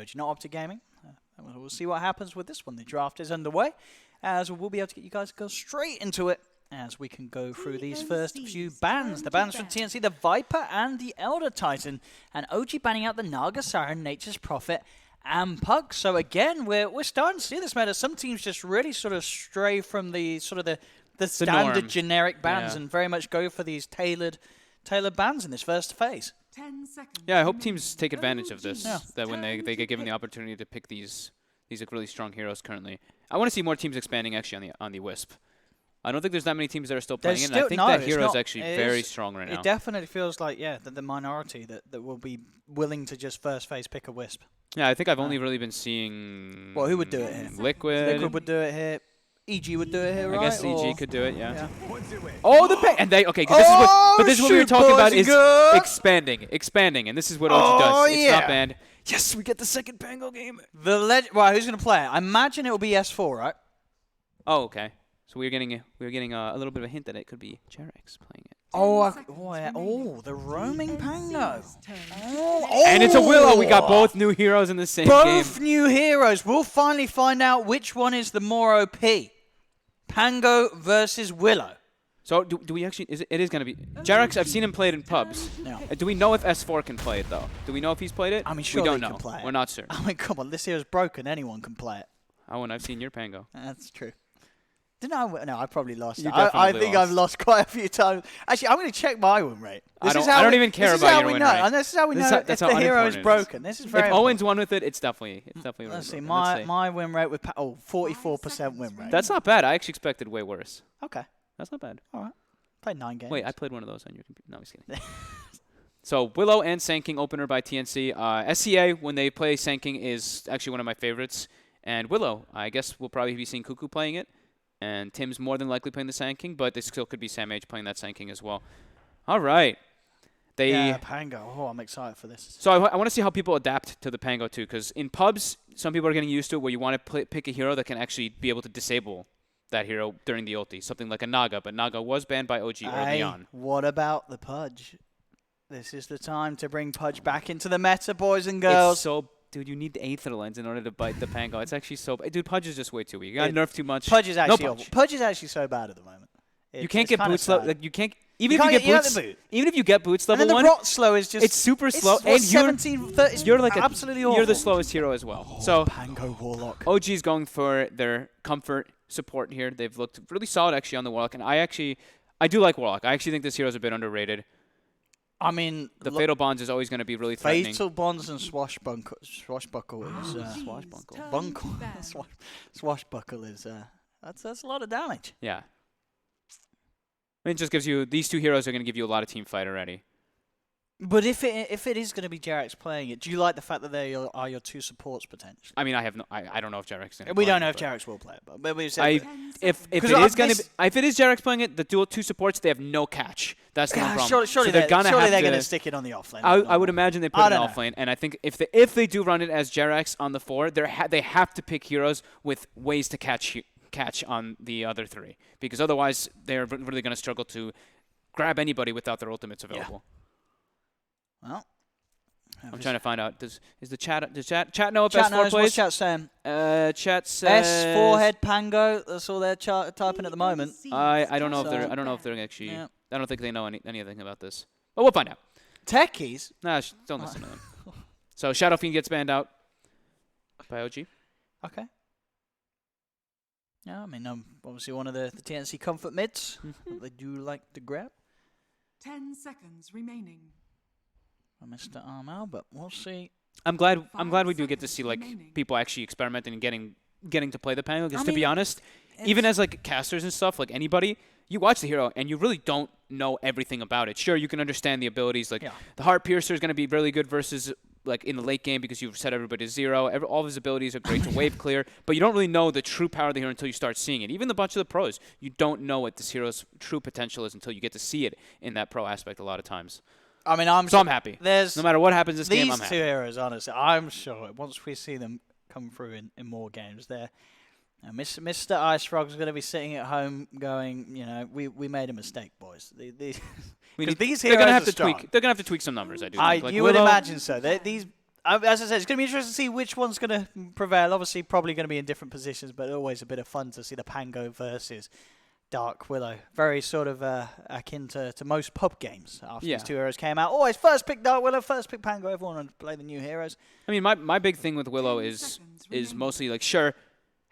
OG, not Optic Gaming. We'll see what happens with this one. The draft is underway, as we'll be able to get you guys to go straight into it as we can go through these first few bans. The bans from TNC, the Viper and the Elder Titan, and OG banning out the Naga Siren, Nature's Prophet, and Pug. So again, we're starting to see this meta. Some teams just really sort of stray from the standard generic bans and very much go for these tailored bans in this first phase. 10 seconds. Yeah, I hope teams take advantage of this. That when they get given the opportunity to pick these like really strong heroes currently. I want to see more teams expanding actually on the Wisp. I don't think there's that many teams that are still playing it. And I think that hero is actually very strong right now. It definitely feels like the minority that will be willing to just first phase pick a Wisp. Yeah, I think I've only really been seeing. Well, who would do it here? Liquid would do it here. EG would do it here, right? I guess EG could do it, yeah. Oh, the pay! And they this is what we were talking about is expanding, and this is what OG does. It's not banned. Yes, we get the second Pango game. Right, who's gonna play it? I imagine it will be S4, right? Oh, okay. So we're getting a little bit of a hint that it could be Jarex playing it. The roaming Pango. And it's a Willow. We got both new heroes in the same game. Both new heroes. We'll finally find out which one is the more OP. Pango versus Willow. So do we actually? It is going to be Jarex. I've seen him play it in pubs. No. Do we know if S4 can play it though? Do we know if he's played it? I mean, sure, we don't he know. Can play it. We're not certain. I mean, come on, this hero's broken. Anyone can play it. Oh, and I've seen your Pango. That's true. Didn't I? No, I probably lost. I think I've lost quite a few times. Actually, I'm going to check my win rate. I don't even care about your win rate. And this is how we know if the hero is broken. This is very important. If Owen's won with it, it's definitely Let's see, my win rate with 44% win rate. That's not bad. I actually expected way worse. Okay. That's not bad. All right. Played 9 games. Wait, I played one of those on your computer. No, I'm just kidding. So Willow and Sand opener by TNC. SCA, when they play Sand is actually one of my favorites. And Willow, I guess we'll probably be seeing Cuckoo playing it. And Tim's more than likely playing the Sand King, but there still could be Sam H playing that Sand King as well. All right. Pango. Oh, I'm excited for this. So I want to see how people adapt to the Pango too, because in pubs, some people are getting used to it where you want to pick a hero that can actually be able to disable that hero during the ulti, something like a Naga, but Naga was banned by OG early on. What about the Pudge? This is the time to bring Pudge back into the meta, boys and girls. Dude, you need the Aether Lens in order to bite the Pango. It's actually dude, Pudge is just way too weak. You got nerfed too much. Pudge is actually awful. Pudge is actually so bad at the moment. You can't get boots slow. Like you can't. Even if you get boots level 1, and the rot slow is just. It's super slow. And 17, 30, you're like absolutely awful. You're the slowest hero as well. So Pango Warlock. OG's going for their comfort support here. They've looked really solid actually on the Warlock, and I do like Warlock. I actually think this hero's a bit underrated. I mean, the Fatal Bonds is always going to be really threatening. Fatal Bonds and Swashbuckle is that's a lot of damage. Yeah. I mean, it just gives you, these two heroes are going to give you a lot of team fight already. But if it is going to be Jarex playing it, do you like the fact that they are your two supports potentially? I mean, I don't know if Jarex is going to play it. We don't know if Jarex will play it, but we said if it is Jarex playing it, the two supports, they have no catch. That's the problem. Surely they're going to stick it on the offlane. I would imagine they put it on offlane, and I think if they do run it as Jarex on the 4, they have to pick heroes with ways to catch on the other 3, because otherwise they're really going to struggle to grab anybody without their ultimates available. Yeah. Well, I'm trying to find out. Does chat know if S4 plays? What's chat saying? Chat says S4 head Pango. That's all they're typing at the moment. I don't know if they're actually. Yeah. I don't think they know anything about this. But we'll find out. Techies? Nah, don't listen to them. So Shadow Fiend gets banned out by OG. Okay. Yeah, I mean, obviously one of the TNC comfort mids that they do like to grab. 10 seconds remaining. Mr. Armel, but we'll see. I'm glad we do get to see like people actually experimenting and getting to play the Pango. Because to be honest, even as like casters and stuff, like anybody, you watch the hero and you really don't know everything about it. Sure, you can understand the abilities. Like the Heart Piercer is going to be really good versus like in the late game because you've set everybody to 0. All of his abilities are great to wave clear, but you don't really know the true power of the hero until you start seeing it. Even the bunch of the pros, you don't know what this hero's true potential is until you get to see it in that pro aspect a lot of times. I mean, I'm happy. No matter what happens this game, I'm happy. These two heroes, honestly, I'm sure once we see them come through in more games, Mr. Ice Frog's going to be sitting at home going, we made a mistake, boys. These heroes they're going to have to tweak. They're going to have to tweak some numbers. I do. You would imagine so. as I said, it's going to be interesting to see which one's going to prevail. Obviously, probably going to be in different positions, but always a bit of fun to see the Pango versus Dark Willow. Very sort of akin to most pub games after these two heroes came out. Always first pick Dark Willow, first pick Pango. Everyone wanted to play the new heroes. I mean, my big thing with Willow is mostly like, sure,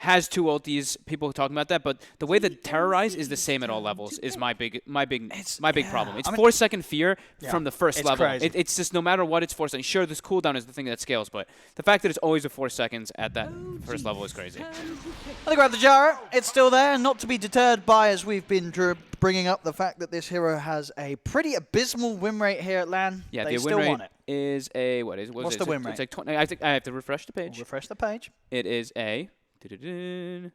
has 2 ultis, people talking about that, but the way that Terrorize is the same at all levels is my big problem. It's 4-second fear from the first level. It's just no matter what, it's 4 seconds. Sure, this cooldown is the thing that scales, but the fact that it's always a 4 seconds at that first level is crazy. They grab the Gyro. It's still there, not to be deterred by, as we've been bringing up, the fact that this hero has a pretty abysmal win rate here at LAN. Yeah, they the still win rate want it. is a What's the win rate? It's like 20. I have to refresh the page. We'll refresh the page. It is a. It's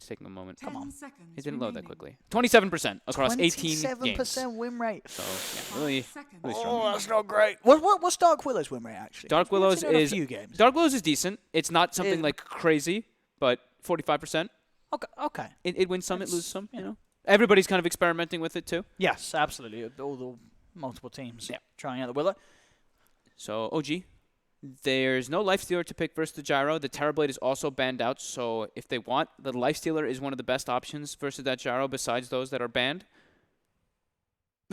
taking a moment. Come on. It didn't load that quickly. 27% across 18 games. 27% win rate. So, yeah, really strong. Oh, that's not great. What's Dark Willow's win rate, actually? Dark Willow's is... a few games. Dark Willow's is decent. It's not something like crazy, but 45%. Okay. It wins some, it loses some, you know. Everybody's kind of experimenting with it, too. Yes, absolutely. All the multiple teams trying out the Willow. So, OG. There's no Lifestealer to pick versus the Gyro. The Terrorblade is also banned out, so if they want, the Lifestealer is one of the best options versus that Gyro besides those that are banned.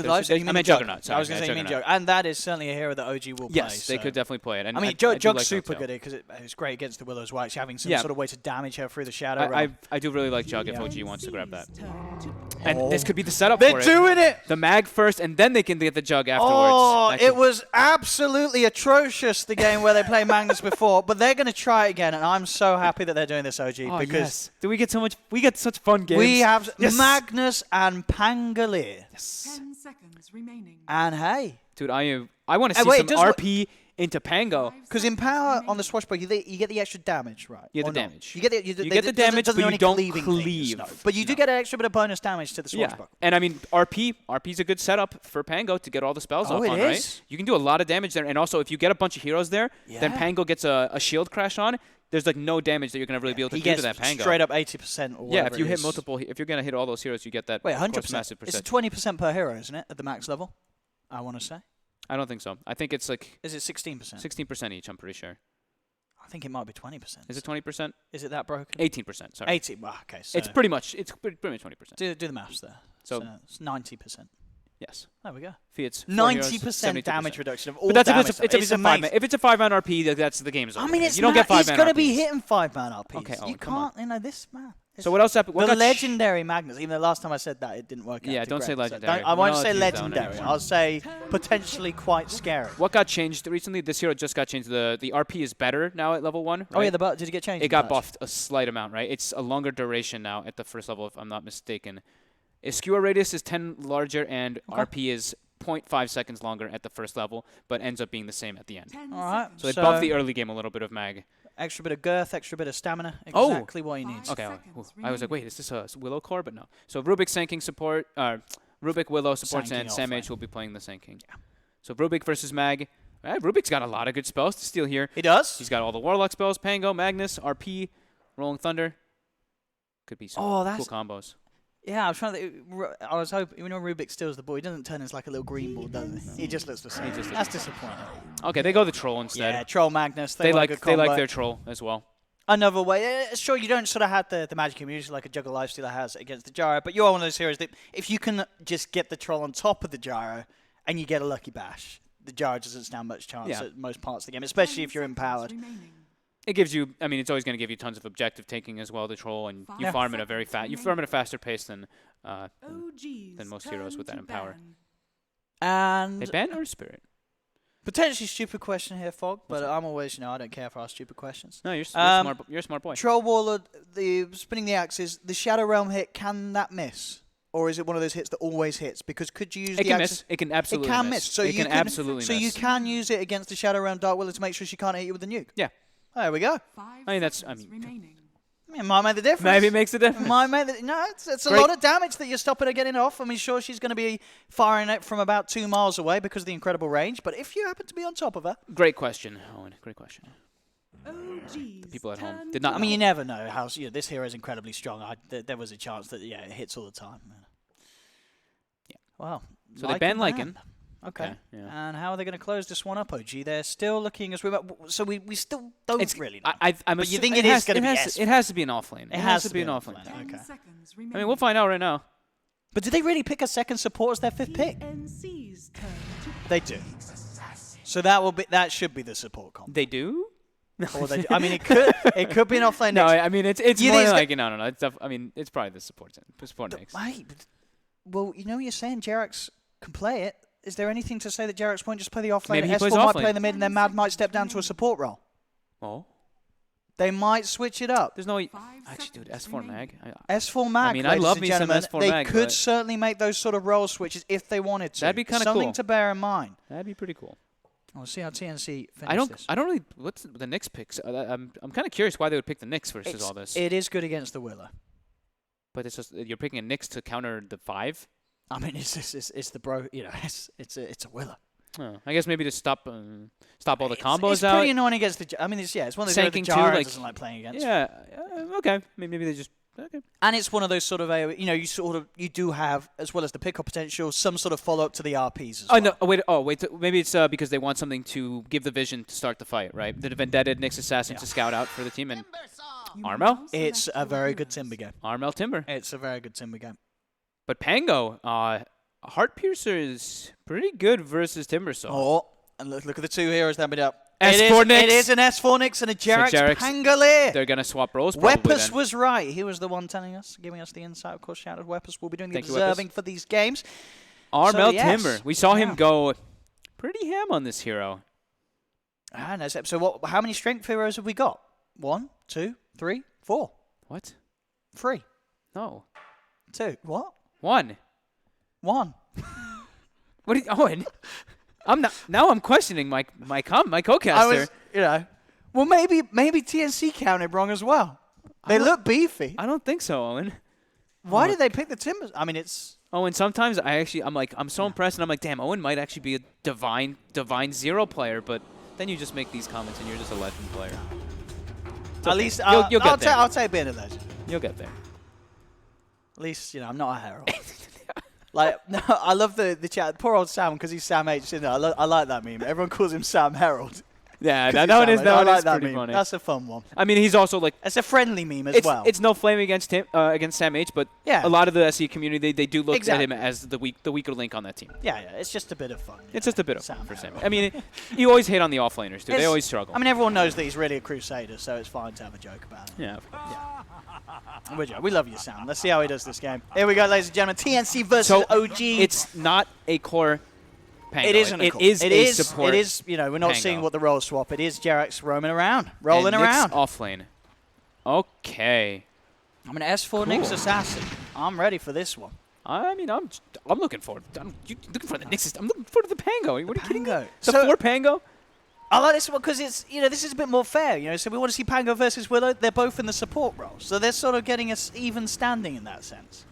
I meant Juggernaut. Sorry, I was going to say Juggernaut. And that is certainly a hero that OG will play. Yes, they could definitely play it. And I mean, Jug's super good because it's great against the Willow as well. Actually having some sort of way to damage her through the Shadow Realm. I do really like Jug if OG wants to grab that. And this could be the setup for it. They're doing it! The Mag first, and then they can get the Jug afterwards. Oh, it was absolutely atrocious, the game where they played Magnus before, but they're going to try it again, and I'm so happy that they're doing this, OG, because... Do we get so much... We get such fun games. We have Magnus and Pangolier. Yes. 10 seconds remaining. And hey... Dude, I want to see some RP into Pango. Because in Power on the Swashbuckler, you get the extra damage, right? You get the damage. You get the damage, but you don't cleave. But you do get an extra bit of bonus damage to the Swashbuckler. And I mean, RP's a good setup for Pango to get all the spells off on, right? You can do a lot of damage there. And also, if you get a bunch of heroes there, then Pango gets a shield crash on. There's like no damage that you're going to really be able to do to that Pango. Straight up 80% or whatever. Yeah, if you hit multiple, if you're going to hit all those heroes, you get that 100%. massive percent. It's 20% per hero, isn't it, at the max level? I want to say. I don't think so. I think it's like... Is it 16%? 16% each, I'm pretty sure. I think it might be 20%. Is it 20%? Is it that broken? 18%, sorry. 18, well, okay. So it's pretty much 20%. Do the maths there. So it's 90%. Yes. There we go. Fiat's 90% damage reduction of all damage. But it's a 5-man. If it's a 5-man RP, that's the game's over. I mean, you don't get 5-man RPs. He's going to be hitting 5-man RPs. Okay, you can't, you know, this man. So what else happened? The legendary Magnus. Even the last time I said that, it didn't work out. Yeah, don't say legendary. So I won't say legendary. I'll say potentially quite scary. What got changed recently? This hero just got changed. The RP is better now at level 1. Right? Oh yeah, did it get changed? It got buffed a slight amount, right? It's a longer duration now at the first level, if I'm not mistaken. Skewer radius is 10 larger, and RP is 0.5 seconds longer at the first level, but ends up being the same at the end. All right. So it buffed the early game a little bit of Mag. Extra bit of girth, extra bit of stamina. Exactly what he needs. Okay. I was like, wait, is this a Willow core? But no. So Rubik Sanking support, Rubik Willow supports, and Sam H will be playing the Sanking. Yeah. So Rubik versus Mag. Rubik's got a lot of good spells to steal here. He does. He's got all the Warlock spells, Pango, Magnus, RP, Rolling Thunder. Could be some cool combos. Yeah, I was trying to. I was hoping when Rubik steals the ball, he doesn't turn into like a little green ball, does he? He just looks the same. That's disappointing. Okay, they go the Troll instead. Yeah, Troll Magnus. They like their Troll as well. Another way. Sure, you don't sort of have the magic immunity like a Juggle Lifestealer has against the Gyro, but you're one of those heroes that if you can just get the Troll on top of the Gyro and you get a Lucky Bash, the Gyro doesn't stand much chance at most parts of the game, especially if you're empowered. It gives you, I mean, it's always going to give you tons of objective taking as well, the Troll, and you farm at a very fast, you farm at a faster pace than most heroes with that Empower. And they ban or Spirit? Potentially stupid question here, Fog, but I'm always, I don't care if I ask stupid questions. No, you're a smart boy. Troll Warlord, the spinning the axes, the Shadow Realm hit, can that miss? Or is it one of those hits that always hits? Because could you use the axes? It can absolutely miss. It can miss. So it can absolutely miss. So you can use it against the Shadow Realm Dark Willow to make sure she can't hit you with the nuke? Yeah. There we go. It might make the difference. Maybe it makes a difference. It's a lot of damage that you're stopping her getting off. I mean, sure, she's going to be firing it from about 2 miles away because of the incredible range, but if you happen to be on top of her... Great question, Owen. Great question. The people at home did not I mean, you never know how... this hero is incredibly strong. There was a chance that, it hits all the time. Yeah. Wow. So they ban Lycan. Okay. Yeah. And how are they going to close this one up, OG? They're still looking as we still don't really know. But you think it is going to be It has to be an offlane. It has to be an offlane. 10 Okay. seconds I mean, remaining. we'll find out right now. But did they really pick a second support as their 5th pick? TNC's turn to They do. So that should be the support comp. They do? Or they do. I mean, it could be an offlane. No, next. I mean it's You more think it's like no. It's I mean it's probably the support next. Mate, well, you're saying Jerax can play it. Is there anything to say that Jerax won't just play the offlane? Maybe he S4 plays might offlane. play in the mid, and then Mad might step down to a support role. Oh, They might switch it up. there's no 5 actually, dude. seconds S4 mag. remaining. S4 mag. I mean, I ladies love and me some gentlemen, S4 they mag, could but- certainly make those sort of role switches if they wanted to. That'd be kinda something cool. to bear in mind. That'd be pretty cool. We'll see how TNC finish this. I don't really. What's the Knicks picks? I'm kind of curious why they would pick the Knicks versus all this. It is good against the Willow. But it's just you're picking a Knicks to counter the 5. I mean, it's the bro. It's a Willow. Oh, I guess maybe to stop all the combos it's out. pretty annoying against the. I mean, it's one of those that Sanking too, Jara like- doesn't like playing against. Yeah. Okay. Maybe they just. Okay. And it's one of those sort of you do have, as well as the pickup potential, some sort of follow up to the RPs as well. No. Wait. Maybe it's because they want something to give the vision to start the fight, right? The Vendetta Nyx Assassin to scout out for the team, and You Armel? now It's select a your very good weapons. Timber game. Armel Timber. It's a very good Timber game. But Pango, Heart Piercer is pretty good versus Timbersaw. Oh, and look at the two heroes that made up. S4 Nyx. It is an S4 Nyx and a Jerax Jerax- Pangolier. They're gonna swap roles. Probably Weppus then. was right. He was the one telling us, giving us the insight. Of course, shout out Weppus. We'll be doing the Thank you, observing for these games. Armel yes. Timber. We saw him Yeah. go pretty ham on this hero. No, so how many strength heroes have we got? 1, 2, 3, 4. What? 3, No. 2. What? 1. 1. What? Owen? I'm not. Now I'm questioning my co-caster. I was, well, maybe TNC counted wrong as well. They look beefy. I don't think so, Owen. Why did they pick the Timbers? I mean, it's... Owen, sometimes I'm so impressed, and I'm like, damn, Owen might actually be a divine zero player, but then you just make these comments, and you're just a legend player. It's At okay. least you'll get there. I'll take being a legend. You'll get there. At least, I'm not a herald. No, I love the chat. Poor old Sam, because he's Sam H. Isn't it? I like that meme. Everyone calls him Sam Herald. Yeah, 'Cause that one he's is Sam H. I like is that pretty meme. funny. That's a fun one. I mean, he's also like It's a friendly meme as well. It's no flame against him against Sam H, but Yeah. a lot of the SE community they do look Exactly. at him as the weaker link on that team. yeah, it's just a bit of fun. It's just a bit of Sam fun for Sam. Herald. I mean, you always hate on the offlaners, dude. They It's- always struggle. I mean, everyone knows that he's really a Crusader, so it's fine to have a joke about it. yeah. We love you, Sam. Let's see how he does this game. Here we go, ladies and gentlemen. TNC versus So OG. it's not a core Pango. It isn't. It is a support. It is. We're not Pango. seeing what the role swap. It is Jerax roaming around, rolling and Nyx around. offlane. Okay. I'm an S4 Cool. Nyx assassin. I'm ready for this one. I mean, I'm looking forward. You looking for the Nyx? I'm looking forward to the Pango. What are you kidding me? Pango. The So- 4 Pango? I like this one because it's this is a bit more fair. So we want to see Pango versus Willow. They're both in the support role, so they're sort of getting us even standing in that sense.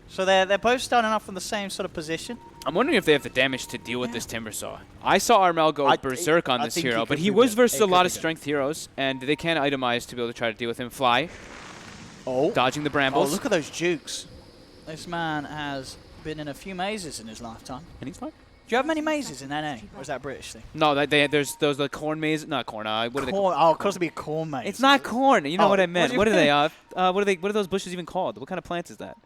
So they're both starting off from the same sort of position. I'm wondering if they have the damage to deal with this Timbersaw. I saw Armel go berserk on I this think he hero, could but be he was good. versus He a lot could of be good. strength heroes, and they can't itemize to be able to try to deal with him. Fly, Oh, dodging the brambles, look at those jukes. This man has been in a few mazes in his lifetime. and he's fine. Do you have many mazes in NA, or is that a British thing? No, there's those the corn maze, not corn. What are they called? Corn. Oh, of course it'd be a corn maze. It's not corn. You know Oh, what I what meant. do you What are they? mean? What are those bushes even called? What kind of plant is that?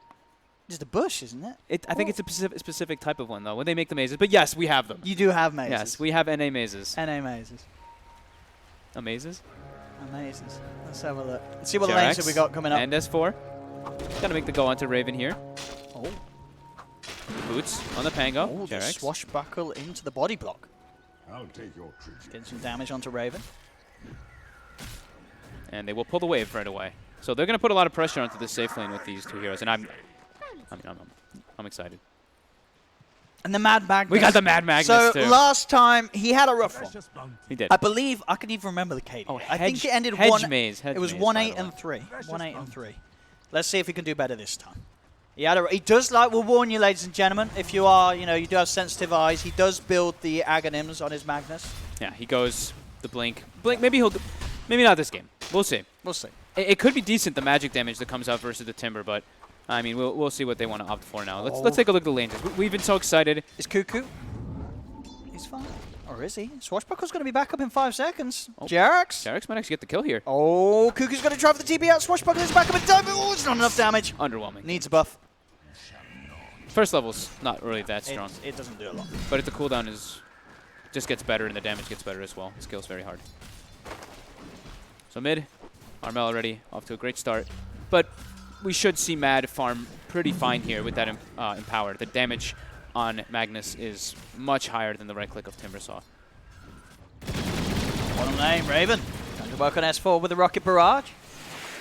Just a bush, isn't it? I think it's a specific type of one though. When they make the mazes, but yes, we have them. You do have mazes. Yes, we have NA mazes. NA mazes. Mazes. Mazes. Let's have a look. Let's see what lanes have we got coming up. And S4. Gotta make the go onto Raven here. Oh, Boots on the Pango. oh, the Jerax. swashbuckle into the body block. I'll take your treatment. Getting some damage onto Raven. And they will pull the wave right away. So they're gonna put a lot of pressure onto the safe lane with these two heroes, and I'm excited. And the Mad Magnus. We got the Mad Magnus So too. last time he had a rough one. He did. I believe I can even remember the KD. Oh, I think it ended hedge 1. maze. It was hedge maze, 1-8 by the and way. 3. 1-8 and 3. Let's see if he can do better this time. He does like. We'll warn you, ladies and gentlemen. If you are, you do have sensitive eyes. He does build the Aghanim's on his Magnus. Yeah, he goes the blink. Maybe not this game. We'll see. We'll see. It could be decent, the magic damage that comes out versus the Timber, but I mean we'll see what they want to opt for now. Let's take a look at the lanes. We've been so excited. Is Cuckoo? He's fine. Or is he? Swashbuckle's going to be back up in 5 seconds. Oh. Jerax. Jerax might actually get the kill here. Oh, Cuckoo's going to drive the TP out. Swashbuckle is back up in time. Oh, it's not enough damage. Underwhelming. Needs a buff. First level's not really that strong. It doesn't do a lot. But the cooldown is just gets better and the damage gets better as well. The skill's very hard. So mid, Armel already off to a great start. But we should see Mad farm pretty fine here with that Empower. The damage on Magnus is much higher than the right click of Timbersaw. Bottom lane, Raven. Trying to work on S4 with the Rocket Barrage.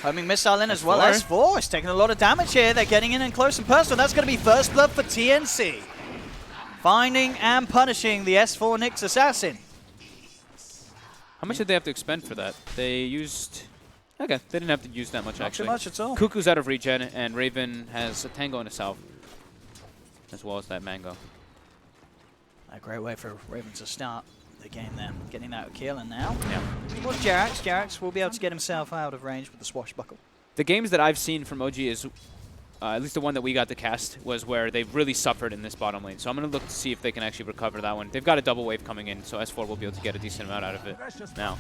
Homing missile in as well. S4 is taking a lot of damage here. They're getting in and close and personal. That's going to be first blood for TNC. Finding and punishing the S4 Nyx assassin. How much did they have to expend for that? They used... Okay, they didn't have to use that much, Not actually. too much at all. Cuckoo's out of regen, and Raven has a Tango and a Salve, as well as that Mango. A great way for Raven to start the game there. Getting that kill, and now Yeah. towards Jerax. Jerax will be able to get himself out of range with the Swashbuckle. The games that I've seen from OG is, at least the one that we got to cast, was where they've really suffered in this bottom lane. So I'm going to look to see if they can actually recover that one. They've got a double wave coming in, so S4 will be able to get a decent amount out of it now.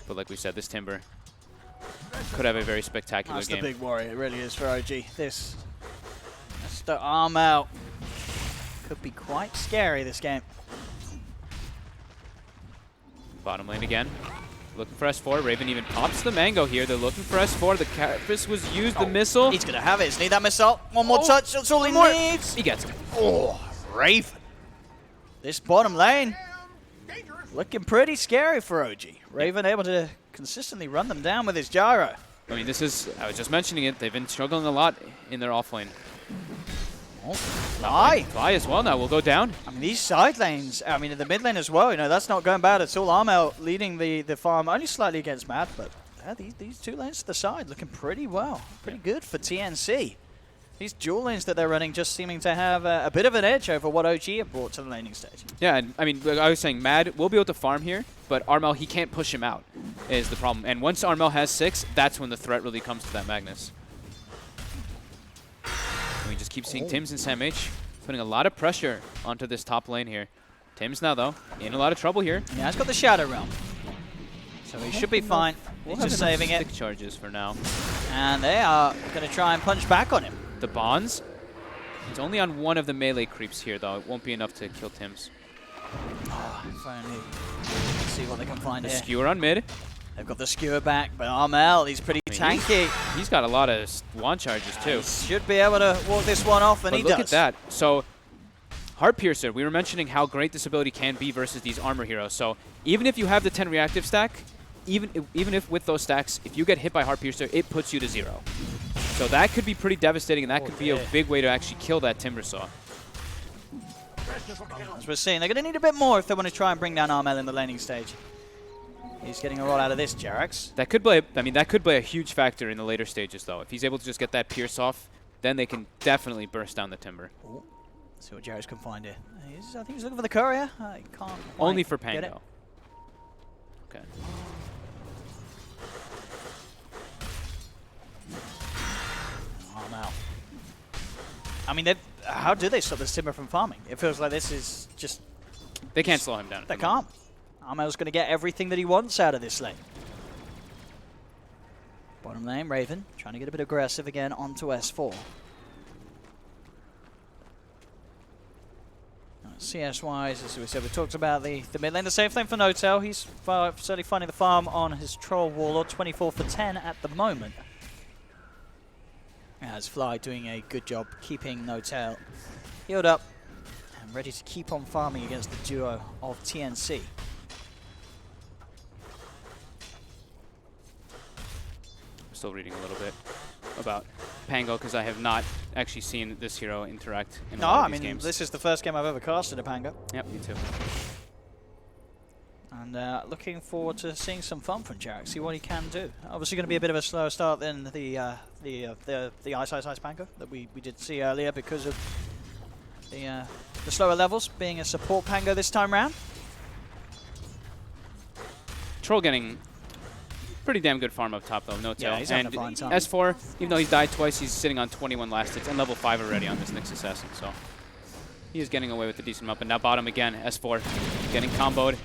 But like we said, this Timber could have a very spectacular That's game. the big worry. It really is for OG. That's the arm out. Could be quite scary, this game. Bottom lane again. Looking for S4. Raven even pops the Mango here. They're looking for S4. The Carapace was used. The missile. He's going to have it. Doesn't need that missile. One more touch. That's all he needs. He gets it. Oh, Raven. This bottom lane looking pretty scary for OG. Raven able to consistently run them down with his gyro. I mean, this is, I was just mentioning it, they've been struggling a lot in their offlane. Oh, Fly. Fly as well now will go down. I mean, these side lanes, I mean, in the mid lane as well, you know, that's not going bad at all. Armel leading the farm only slightly against Mad, but yeah, these 2 lanes to the side looking pretty well. Pretty good for TNC. These dual lanes that they're running just seeming to have a bit of an edge over what OG have brought to the laning stage. Yeah, and I mean, like I was saying, Mad will be able to farm here, but Armel, he can't push him out, is the problem. And once Armel has 6, that's when the threat really comes to that Magnus. And we just keep seeing Tims and Sam H putting a lot of pressure onto this top lane here. Tims now, though, in a lot of trouble here. Yeah, he's got the Shadow Realm, so he should be fine. He's just saving it. Stick charges for now. And they are going to try and punch back on him. The bonds. It's only on one of the melee creeps here, though. It won't be enough to kill Tims. Oh, finally. Let's see what they can find The here. skewer on mid. They've got the skewer back, but Armel, he's pretty tanky. He's got a lot of wand charges, too. He should be able to walk this one off, and But he look does. at that. So, Heart Piercer, we were mentioning how great this ability can be versus these armor heroes. So, even if you have the 10 reactive stack, even if with those stacks, if you get hit by Heart Piercer, it puts you to 0. So that could be pretty devastating, and that could be a big way to actually kill that Timbersaw. As we're seeing, they're going to need a bit more if they want to try and bring down Armel in the laning stage. He's getting a lot out of this, Jerax. That could play. I mean, that could play a huge factor in the later stages, though. If he's able to just get that pierce off, then they can definitely burst down the Timber. Ooh. See what Jerax can find here. I think he's looking for the courier. I can't. Only for get it. Pango. Okay. Armel. I mean, how do they stop this Timber from farming? It feels like this is just... They can't slow him down. They can't. Armel's going to get everything that he wants out of this lane. Bottom lane, Raven, trying to get a bit aggressive again onto S4. CS-wise, as we said, we talked about the mid lane. The same thing for Notel. He's certainly finding the farm on his Troll Warlord, 24 for 10 at the moment. As Fly doing a good job keeping Notel healed up and ready to keep on farming against the duo of TNC. I'm still reading a little bit about Pango because I have not actually seen this hero interact in a lot of these games. This is the first game I've ever casted a Pango. Yep, me too. And looking forward to seeing some fun from Jerax, see what he can do. Obviously going to be a bit of a slower start than the Ice Pango that we did see earlier because of the slower levels being a support Pango this time round. Troll getting pretty damn good farm up top though, no tail. Yeah, he's having a fine time. S4, even though he's died twice, he's sitting on 21 last hits and level 5 already on this Nyx Assassin, so He is getting away with a decent amount, but now bottom again. S4 getting comboed.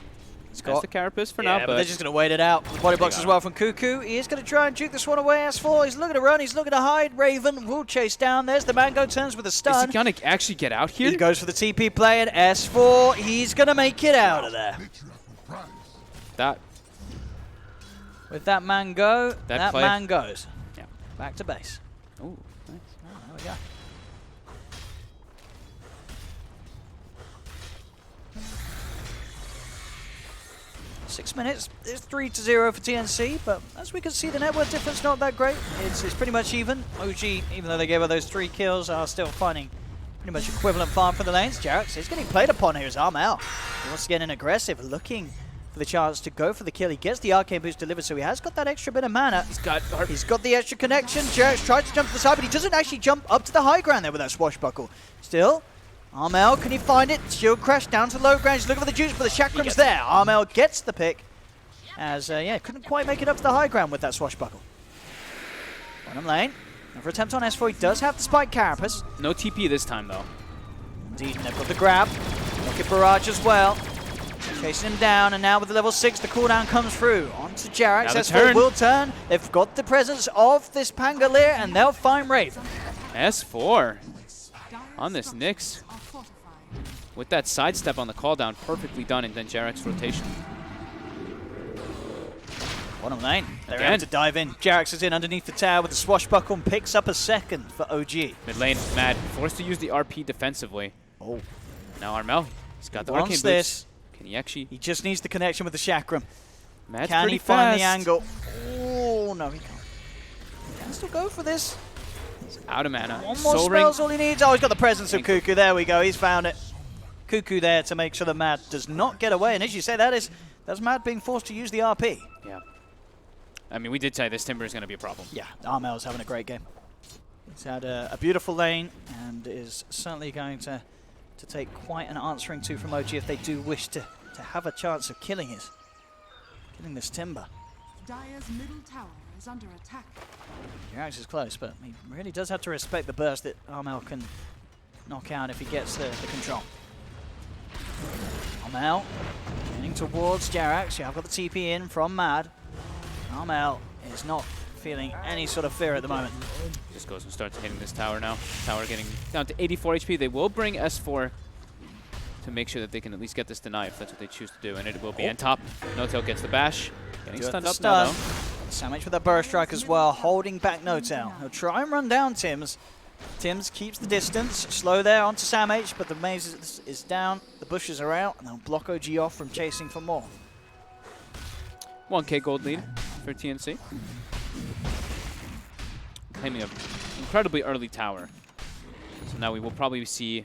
It's got the Carapace for now, but they're just going to wait it out. Body blocks as well from Cuckoo. He is going to try and juke this one away. S4, he's looking to run, he's looking to hide. Raven will chase down. There's the Mango, turns with a stun. Is he going to actually get out here? He goes for the TP play, and S4, he's going to make it out of there. That. With that Mango, that play. man goes. Yeah. Back to base. Oh, nice. Oh, there we go. Six minutes. It's 3-0 for TNC, but as we can see, the network difference not that great. It's pretty much even. OG, even though they gave her those 3 kills, are still finding pretty much equivalent farm for the lanes. Jarex is getting played upon here as Armel. He wants to get in aggressive, looking for the chance to go for the kill. He gets the arcane boost delivered, so he has got that extra bit of mana. He's got the extra connection. Jarex tries to jump to the side, but he doesn't actually jump up to the high ground there with that swashbuckle. Still, Armel, can he find it? Shield crash down to low ground. He's looking for the juice, but the chakram's there. Armel gets the pick. As, yeah, couldn't quite make it up to the high ground with that swashbuckle. Bottom lane. Another attempt on S4. He does have the spike carapace. No TP this time, though. Indeed, and they've got the grab. Rocket barrage as well. Chasing him down, and now with the level 6, the cooldown comes through. Onto Jarex. S4 will turn. They've got the presence of this Pangolier, and they'll find Raven. S4 on this Nyx. With that sidestep on the call down, perfectly done, and then Jarex rotation. Bottom lane. They're able to dive in. Jarex is in underneath the tower with the swashbuckle and picks up a second for OG. Mid lane, Mad forced to use the RP defensively. Oh. Now Armel, he's got the Wants arcane this. boost. Can he actually? He just needs the connection with the chakram. Mad's Can pretty he find the fast. angle? Oh, no, he can't. He can still go for this. He's out of mana. One more Soul Ring. spell's all he needs. Oh, he's got the presence of Cuckoo. There we go. He's found it. Cuckoo there to make sure that Mad does not get away. And as you say, that's Mad being forced to use the RP. Yeah. I mean, we did say this Timber is going to be a problem. Yeah, Armel's having a great game. He's had a beautiful lane and is certainly going to take quite an answering to from OG if they do wish to have a chance of killing this Timber. Dire's middle tower is under attack. Jarex is close, but he really does have to respect the burst that Armel can knock out if he gets the control. Armel getting towards Jarex. Yeah, I've got the TP in from Mad. Armel is not feeling any sort of fear at the moment. Just goes and starts hitting this tower now. Tower getting down to 84 HP. They will bring S4 to make sure that they can at least get this deny if that's what they choose to do. And it will be on top. No-Tail gets the bash. Getting stunned up now, though. Sandwich with a burst strike as well, holding back No-Tail. He'll try and run down Tims. Tims keeps the distance. Slow there onto Sam H, but the maze is down. The bushes are out, and they'll block OG off from chasing for more. 1K gold lead for TNC. Claiming an incredibly early tower. So now we will probably see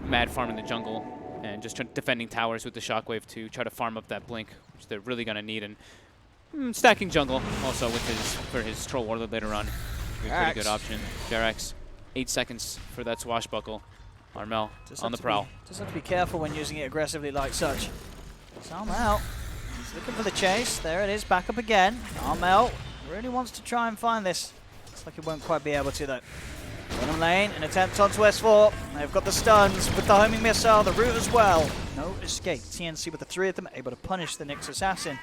Mad farm in the jungle and just defending towers with the shockwave to try to farm up that blink, which they're really going to need. And stacking jungle also for his Troll Warlord later on. Be a pretty good option. Jarex, 8 seconds for that swashbuckle. Armel on the prowl. Just have to be careful when using it aggressively like such. So Armel, he's looking for the chase. There it is, back up again. Armel really wants to try and find this. Looks like he won't quite be able to though. Bottom lane, an attempt onto S4. They've got the stuns with the homing missile, the root as well. No escape. TNC with the 3 of them able to punish the Nyx assassin.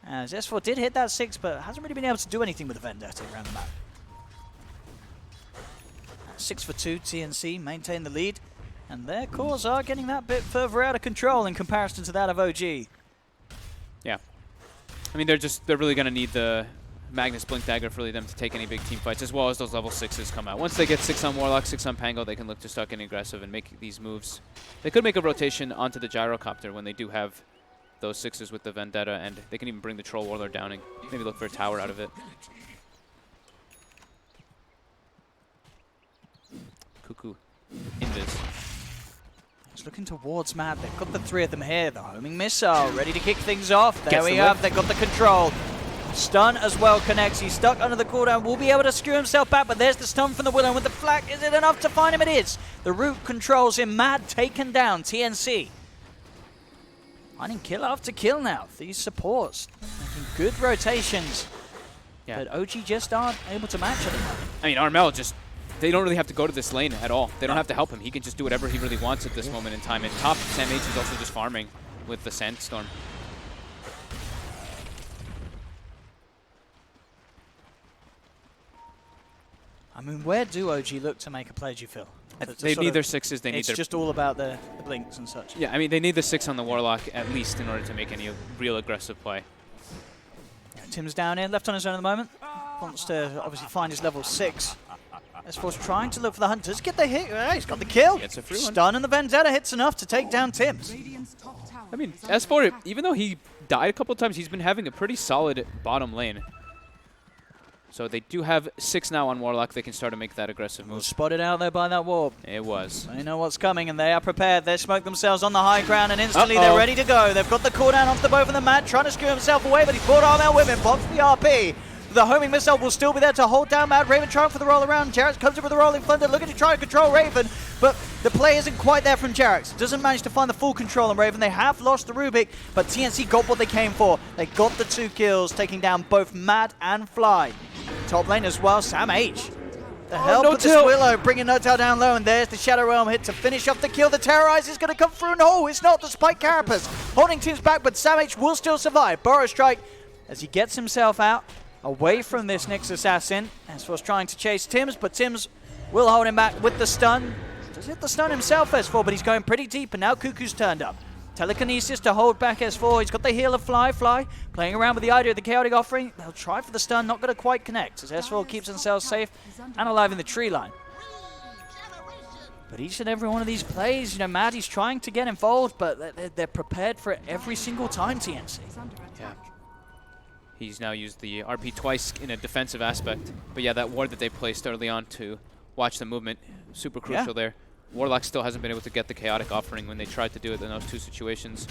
As S4 did hit that 6, but hasn't really been able to do anything with the Vendetta around the map. 6 for 2, TNC maintain the lead, and their cores are getting that bit further out of control in comparison to that of OG. Yeah. I mean, they're really going to need the Magnus Blink Dagger for them to take any big team fights, as well as those level 6s come out. Once they get 6 on Warlock, 6 on Pango, they can look to start getting aggressive and make these moves. They could make a rotation onto the Gyrocopter when they do have those 6s with the Vendetta, and they can even bring the Troll Warlord down and maybe look for a tower out of it. Cuckoo invis. He's looking towards Mad. They've got the 3 of them here. The homing missile ready to kick things off. There we have. They've got the control. Stun as well connects. He's stuck under the cooldown. Will be able to skew himself back, but there's the stun from the Willow with the flak. Is it enough to find him? It is. The root controls him. Mad taken down. TNC. Finding kill after kill now. These supports making good rotations. Yeah. But OG just aren't able to match at the moment. I mean, Armel just they don't really have to go to this lane at all. They don't have to help him. He can just do whatever he really wants at this moment in time. And top, Sam H is also just farming with the Sandstorm. I mean, where do OG look to make a play, do you feel? They need their 6s. They need it's their... just all about the blinks and such. Yeah, I mean, they need the 6 on the Warlock at least in order to make any real aggressive play. Yeah, Tim's down here, left on his own at the moment. Wants to obviously find his level 6. S4's trying to look for the Hunters. Get the hit. He's got the kill. Gets a free one. Stun and the Vendetta hits enough to take down Tims. I mean, S4, even though he died a couple times, he's been having a pretty solid bottom lane. So they do have 6 now on Warlock. They can start to make that aggressive move. Spotted out there by that warp. It was. They know what's coming, and they are prepared. They smoke themselves on the high ground, and instantly they're ready to go. They've got the cooldown off the both of them. Mad trying to screw himself away, but he's brought Armel with him. Blocks the RP. The homing missile will still be there to hold down Mad. Raven trying for the roll around. Jarex comes in with the rolling thunder, looking to try and control Raven, but the play isn't quite there from Jarex. Doesn't manage to find the full control on Raven. They have lost the Rubik, but TNC got what they came for. They got the 2 kills, taking down both Mad and Fly. Top lane as well, Sam H. The help of the Swillow, bringing No-Tail down low, and there's the Shadow Realm hit to finish off the kill. The Terrorize is going to come through. No, it's not. The Spike Carapace holding Tim's back, but Sam H will still survive. Burrow Strike as he gets himself out away from this Nyx Assassin. S4's trying to chase Tims, but Tims will hold him back with the stun. Does hit the stun himself, S4, but he's going pretty deep, and now Cuckoo's turned up. Telekinesis to hold back S4. He's got the heal of Fly. Fly playing around with the idea of the Chaotic Offering. They'll try for the stun, not going to quite connect, as S4 keeps themselves safe and alive in the tree line. But each and every one of these plays, you know, Maddie's trying to get involved, but they're prepared for it every single time, TNC. Yeah. He's now used the RP twice in a defensive aspect. But yeah, that ward that they placed early on to watch the movement, super crucial there. Warlock still hasn't been able to get the Chaotic Offering when they tried to do it in those 2 situations.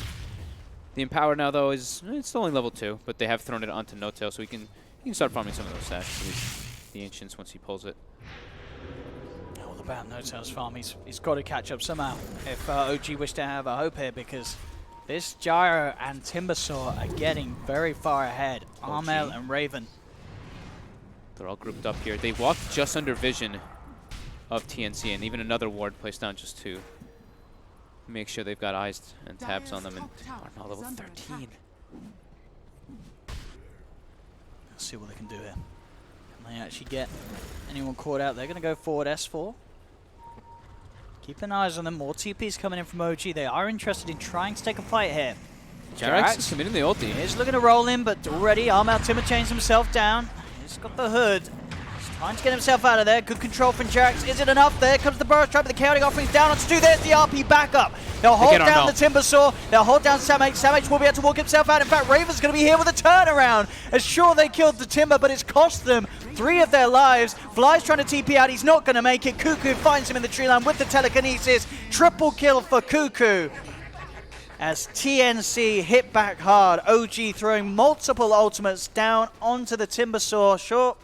The Empower now, though, is it's only level 2, but they have thrown it onto No-Tail, so he can start farming some of those stacks, at least the Ancients, once he pulls it. All about No-Tail's farm. He's got to catch up somehow if OG wish to have a hope here, because this Gyro and Timbersaw are getting very far ahead. Armel and Raven. They're all grouped up here. They walked just under vision of TNC, and even another ward placed down just to make sure they've got eyes and tabs on them. And Armel level 13. Let's see what they can do here. Can they actually get anyone caught out? They're going to go forward S4. Keeping eyes on them. More TPs coming in from OG. They are interested in trying to take a fight here. Jarex is committing the ulti. He's looking to roll in, but already Armel Timber chains himself down. He's got the hood. Trying to get himself out of there. Good control from Jarex. Is it enough? There comes the Burrow Strike, but the Chaotic Offering's down on 2. There's the RP backup. They'll hold down the Timbersaw. They'll hold down Sam H. Sam H will be able to walk himself out. In fact, Raven's going to be here with a turnaround. As sure they killed the Timber, but it's cost them 3 of their lives. Fly's trying to TP out. He's not going to make it. Cuckoo finds him in the tree line with the Telekinesis. Triple kill for Cuckoo. As TNC hit back hard. OG throwing multiple ultimates down onto the Timbersaw. Sure,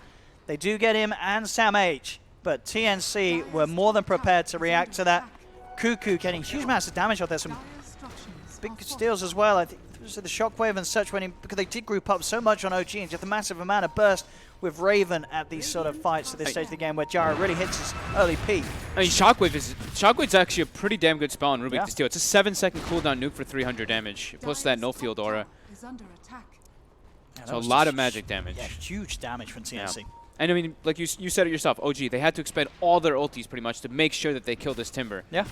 they do get him and Sam H, but TNC were more than prepared to react to that. Cuckoo getting huge amounts of damage out there, some big steals as well. I think the shockwave and such when because they did group up so much on OG and just a massive amount of burst with Raven at these sort of fights at this stage of the game where Gyro really hits his early peak. I mean, Shockwave's actually a pretty damn good spell on Rubik to steal. It's a 7-second cooldown nuke for 300 damage, plus that no field aura. Yeah, so a lot of magic damage. Yeah, huge damage from TNC. Yeah. And I mean, like you said it yourself, OG, they had to expend all their ultis pretty much to make sure that they kill this Timber. Yeah.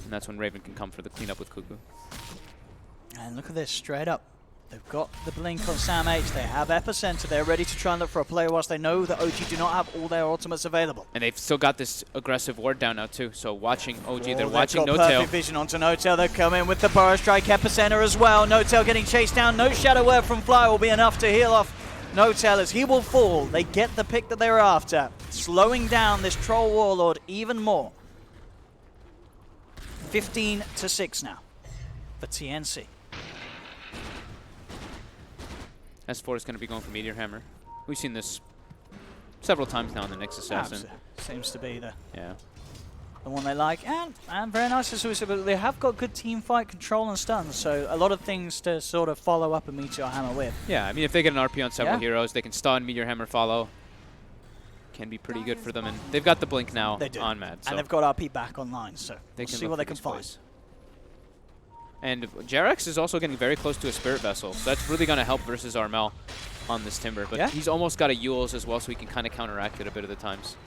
And that's when Raven can come for the cleanup with Cuckoo. And look at this, straight up. They've got the blink on Sam H. They have Epicenter. They're ready to try and look for a play whilst they know that OG do not have all their ultimates available. And they've still got this aggressive ward down now too. So watching OG, they're they've watching got No-Tail. Perfect vision onto No-Tail. They're coming with the Burrow Strike Epicenter as well. No-Tail getting chased down. No Shadow Word from Fly will be enough to heal off No-Tail as he will fall. They get the pick that they were after, slowing down this Troll Warlord even more. 15-6 now for TNC. S4 is going to be going for Meteor Hammer. We've seen this several times now in the Nyx Assassin. Seems to be the one they like. And very nice as we said, but they have got good team fight control and stuns, so a lot of things to sort of follow up a Meteor Hammer with. Yeah, I mean, if they get an RP on several heroes, they can stun, Meteor Hammer follow. can be pretty good for them. And they've got the blink now They do. on Mad. So And they've got RP back online, so they we'll can see look what they for can these find. plays. And Jarex is also getting very close to a Spirit Vessel, so that's really going to help versus Armel on this Timber. But Yeah. he's almost got a Yules as well, so he can kind of counteract it a bit of the times.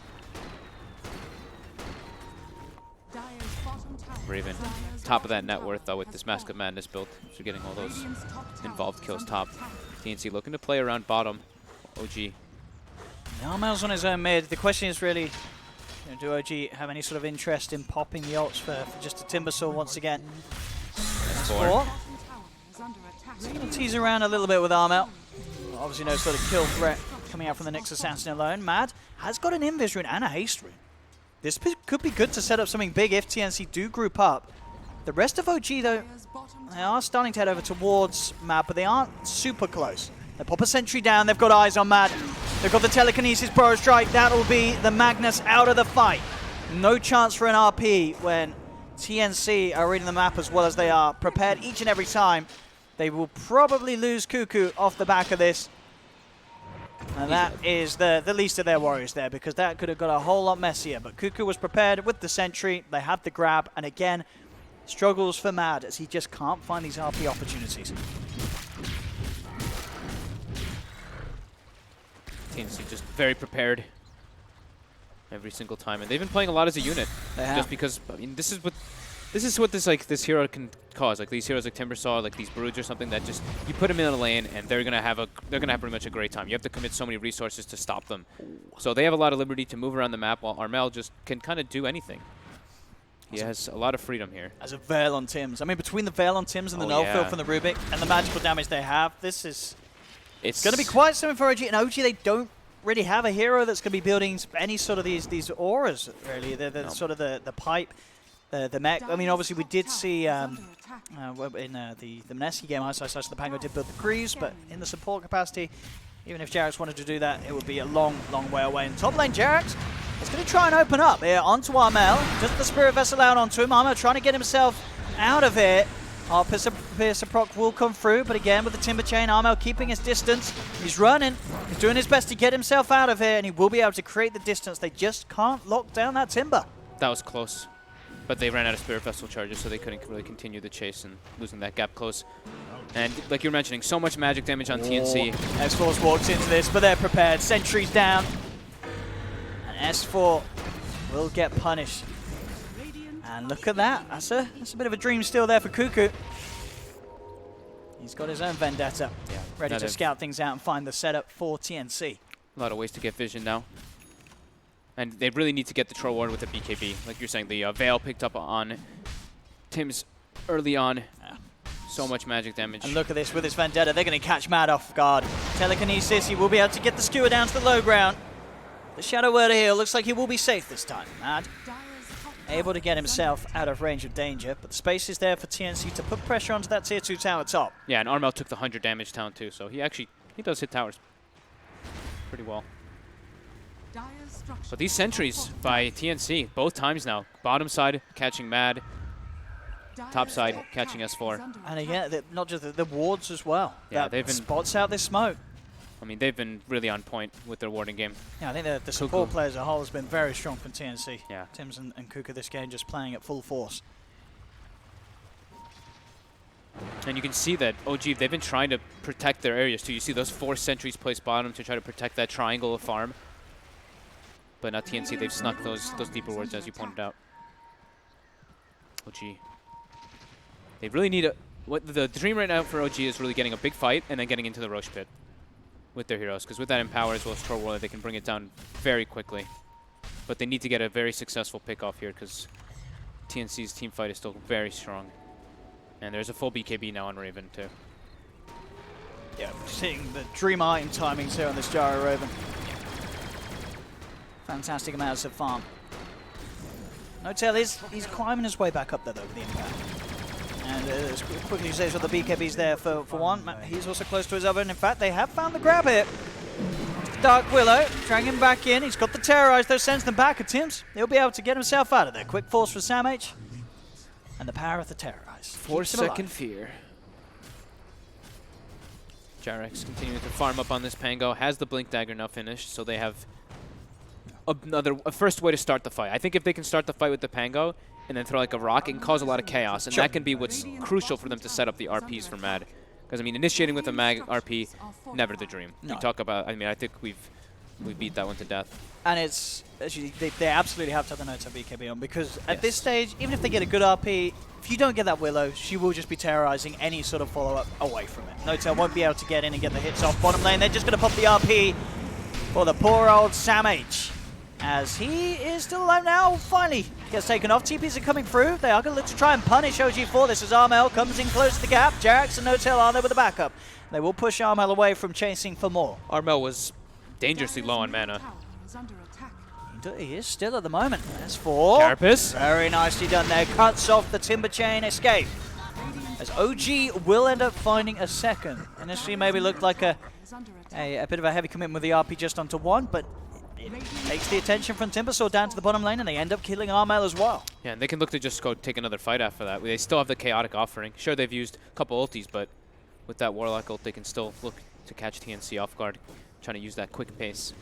Dire's bottom tower Raven, is under top of that bottom net tower worth though with has this Mask of fallen. Madness build. So getting all those Radiant's top tower involved is kills under top. attack. TNC looking to play around bottom. OG. Armel's on his own mid. The question is really, do OG have any sort of interest in popping the ults for just a Timbersaw once again? That's Four. four. Bottom tower is under attack. Gonna tease around a little bit with Armel. Obviously no sort of kill threat coming out from the Nyx Assassin alone. Mad has got an Invis rune and a haste rune. This could be good to set up something big if TNC do group up. The rest of OG though, Dire's bottom they are starting to head over towards Mad, but they aren't super close. They pop a sentry down, they've got eyes on Mad. They've got the telekinesis Burrow Strike, that'll be the Magnus out of the fight. No chance for an RP when TNC are reading the map as well as they are, prepared each and every time. They will probably lose Cuckoo off the back of this. And that is the least of their worries there, because that could have got a whole lot messier. But Cuckoo was prepared with the sentry, they had the grab, and again, struggles for Mad as he just can't find these RP opportunities. TNC just very prepared every single time, and they've been playing a lot as a unit. They have. Just because, I mean, this is what this hero can cause. Like these heroes like Timbersaw, like these Broods or something that just you put them in a lane and they're gonna have pretty much a great time. You have to commit so many resources to stop them. So they have a lot of liberty to move around the map, while Armel just can kind of do anything. He has a lot of freedom here. As a Veil on Tims. I mean, between the Veil on Tims and the Oh, null yeah. field from the Rubik and the magical damage they have, this is It's going to be quite something for OG. And OG, they don't really have a hero that's going to be building any sort of these auras, really. They're sort of the pipe, the mech. I mean, obviously, we did see in the Mneski game, the Pango did build the Greaves, but in the support capacity, even if Jarex wanted to do that, it would be a long, long way away. And top lane, Jarex is going to try and open up here onto Armel. Just the Spirit Vessel out onto him. Armel trying to get himself out of it. Piercer proc will come through, but again with the Timber Chain, Armel keeping his distance. He's running. He's doing his best to get himself out of here, and he will be able to create the distance. They just can't lock down that Timber. That was close. But they ran out of Spirit Vessel charges, so they couldn't really continue the chase and losing that gap close. And like you were mentioning, so much magic damage on TNC. S4's walked into this, but they're prepared. Sentry's down. And S4 will get punished. And look at that. That's a bit of a dream still there for Cuckoo. He's got his own vendetta. Yeah, Ready to scout things out and find the setup for TNC. A lot of ways to get vision now. And they really need to get the Troll Ward with the BKB. Like you're saying, the Veil picked up on Tim's early on. So much magic damage. And look at this with his vendetta. They're going to catch Mad off guard. Telekinesis, he will be able to get the skewer down to the low ground. The Shadow Word here looks like he will be safe this time. Mad able to get himself out of range of danger, but the space is there for TNC to put pressure onto that tier 2 tower top. Yeah, and Armel took the 100 damage down too, so he does hit towers pretty well. But these sentries by TNC, both times now, bottom side catching Mad, top side catching S4. And again, not just the wards as well. Yeah, that they've been spots out this smoke. I mean, they've been really on point with their warding game. Yeah, I think the support players as a whole has been very strong from TNC. Yeah. Tims and Kuka this game just playing at full force. And you can see that OG, they've been trying to protect their areas too. You see those 4 sentries placed bottom to try to protect that triangle of farm. But now TNC, they've snuck those deeper wards, as you pointed out. OG. They really need what the dream right now for OG is really getting a big fight and then getting into the Roche pit with their heroes, because with that Empower as well as Troll Warlord, they can bring it down very quickly. But they need to get a very successful pick off here, because TNC's team fight is still very strong. And there's a full BKB now on Raven too. Yeah, just hitting the dream item timings here on this Gyro Raven. Fantastic amounts of farm. No tell, he's climbing his way back up there though with the impact. And as quickly as well, the BKB's there for one. He's also close to his other, and in fact, they have found the grab here. Dark Willow, dragging him back in. He's got the Terrorize, though, sends them back at Tims. He'll be able to get himself out of there. Quick force for Sam H. And the power of the Terrorize. 4-second fear. Jarex continuing to farm up on this Pango. Has the Blink Dagger now finished, so they have a first way to start the fight. I think if they can start the fight with the Pango and then throw like a rock, it can cause a lot of chaos, and that can be what's crucial for them to set up the RPs for Mad. Because I mean, initiating with a Mag RP, never the dream. No. We talk about. I mean, I think we beat that one to death. And it's actually they absolutely have to have the notes of BKB on, because at this stage, even if they get a good RP, if you don't get that Willow, she will just be terrorizing any sort of follow-up away from it. Notel won't be able to get in and get the hits off bottom lane. They're just going to pop the RP for the poor old Sam H, as he is still alive now. Finally gets taken off. TPs are coming through. They are going to look to try and punish OG for this as Armel comes in close to the gap. Jarex and Notel are there with the backup. They will push Armel away from chasing for more. Armel was dangerously low on mana. Tower is under attack. He is still at the moment. As for Carapace. very nicely done there. Cuts off the Timber Chain escape. As OG will end up finding a second. Initially maybe looked like a bit of a heavy commitment with the RP just onto one, but it takes the attention from Timbersaw down to the bottom lane, and they end up killing Armel as well. Yeah, and they can look to just go take another fight after that. They still have the Chaotic offering. Sure, they've used a couple ultis, but with that Warlock ult, they can still look to catch TNC off guard, trying to use that quick pace.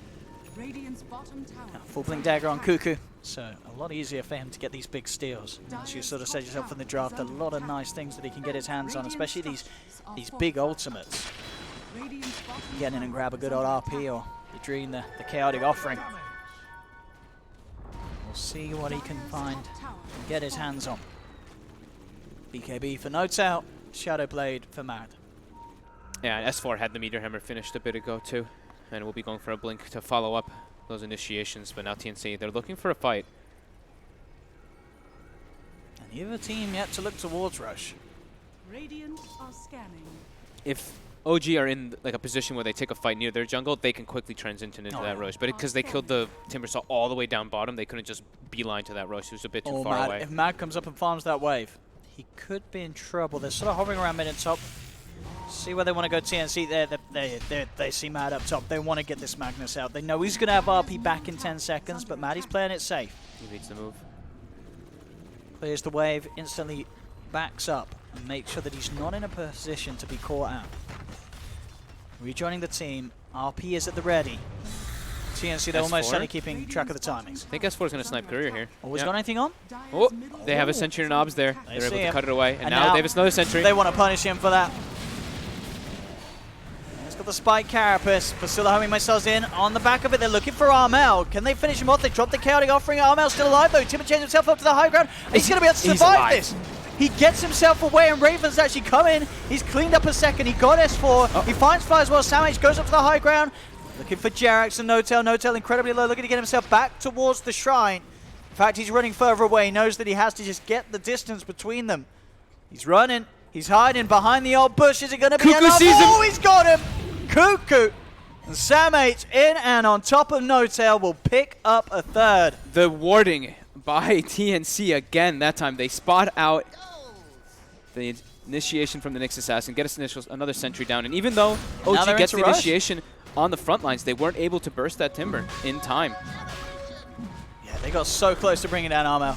Radiant's bottom tower. Full blink dagger on Cuckoo, so a lot easier for him to get these big steals. As you sort of said yourself in the draft, a lot of nice things that he can get his hands on, especially these big ultimates. Get in and grab a good old RP, or the Dream, the Chaotic offering. We'll see what he can find and get his hands on. BKB for Notel, Shadowblade for Mad. Yeah, and S4 had the Meteor Hammer finished a bit ago too, and we'll be going for a blink to follow up those initiations. But now TNC, they're looking for a fight. And the other team yet to look towards Rush. Radiant are scanning. If OG are in like a position where they take a fight near their jungle, they can quickly transition into that Rush. But because they killed the Timbersaw all the way down bottom, they couldn't just beeline to that Rush. It was a bit too far away. If Mad comes up and farms that wave, he could be in trouble. They're sort of hovering around mid and top. See where they want to go. TNC there. They see Mad up top. They want to get this Magnus out. They know he's going to have RP back in 10 seconds, but Mad is playing it safe. He beats the move. Clears the wave, instantly backs up, and makes sure that he's not in a position to be caught out. Rejoining the team, RP is at the ready. TNC, they're almost certainly keeping track of the timings. I think S4 is going to snipe Courier here. Always got anything on? Oh, they have a Sentry and Obs there. They're able to cut it away. And now they have another Sentry. They want to punish him for that. He's got the Spike Carapace, but still homing themselves in. On the back of it, they're looking for Armel. Can they finish him off? They drop the Chaotic offering. Armel's still alive though. Timber chains himself up to the high ground. He's going to be able to survive this. He gets himself away, and Raven's actually come in. He's cleaned up a second. He got S4. He finds Fire as well. Sam H goes up to the high ground. Looking for Jarex and Notel. Notel incredibly low, looking to get himself back towards the shrine. In fact, he's running further away. He knows that he has to just get the distance between them. He's running. He's hiding behind the old bush. Is it going to be enough? Oh, he's got him! Cuckoo! And Sam H in and on top of Notel will pick up a third. The warding by TNC again. That time they spot out the initiation from the Nyx Assassin, get us another Sentry down. And even though OG gets the initiation on the front lines, they weren't able to burst that Timber in time. Yeah, they got so close to bringing down Armel.